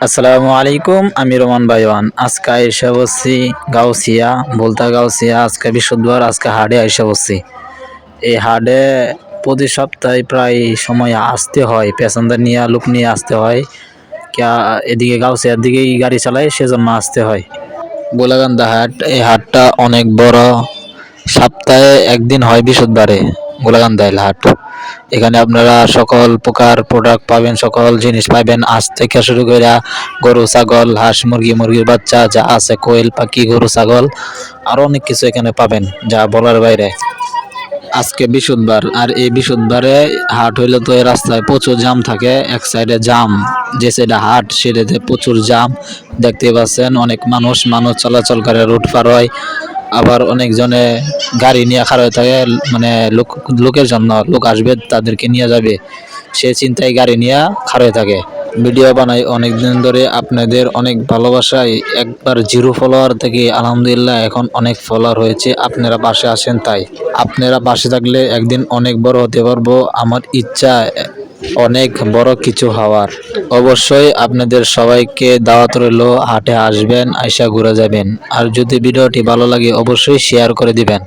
আসসালামু আলাইকুম, আমি রোমান ভাইওয়ান। আজকে এসে বসছি গাউসিয়া, বলতা গাউসিয়া। আজকে বৃহস্পতিবার, আজকে হাটে এসে বসছি। এই হাটে প্রতি সপ্তাহে প্রায় সময় আসতে হয়, প্যাসেঞ্জার নিয়ে লোক নিয়ে আসতে হয়। এদিকে গাউসিয়ার দিকেই গাড়ি চালায়, সেজন্য আসতে হয়। গোলাকান্দা হাট, এই হাটটা অনেক বড়। সপ্তাহে একদিন হয় বৃহস্পতিবারে, গোলাকান্দাইল হাট। এখানে আপনারা সকল প্রকার প্রোডাক্ট পাবেন, সকল জিনিস পাবেন, আজ থেকে শুরু করে গরু ছাগল হাঁস মুরগির বাচ্চা যা আছে, কোয়েল পাখি গরু ছাগল আরো অনেক কিছু এখানে পাবেন যা বলার বাইরে। আজকে বৃহস্পতিবার, আর এই বৃহস্পতিবারে হাট হইলে তো এই রাস্তায় প্রচুর জাম থাকে। এক সাইডে জাম, যে সাইডে হাট সেটাতে প্রচুর জাম দেখতে পাচ্ছেন। অনেক মানুষ চলাচল করে, রোড পার হয়। আবার অনেকজনে গাড়ি নিয়ে খাড়া হয়ে থাকে, মানে লোকের জন্য, লোক আসবে তাদেরকে নিয়ে যাবে সে চিন্তায় গাড়ি নিয়ে খাড়া হয়ে থাকে। ভিডিও বানাই অনেকদিন ধরে, আপনাদের অনেক ভালোবাসায় একবার 0 ফলোয়ার থেকে আলহামদুলিল্লাহ এখন অনেক ফলোয়ার হয়েছে। আপনারা পাশে আসেন, তাই আপনারা পাশে থাকলে একদিন অনেক বড় হতে পারবো। আমার ইচ্ছা অনেক বড় কিছু হওয়ার। অবশ্যই আপনাদের সবাইকে দাওয়াত রইল, হাটে আসবেন, আয়সা ঘুরে যাবেন। আর যদি ভিডিওটি ভালো লাগে অবশ্যই শেয়ার করে দিবেন।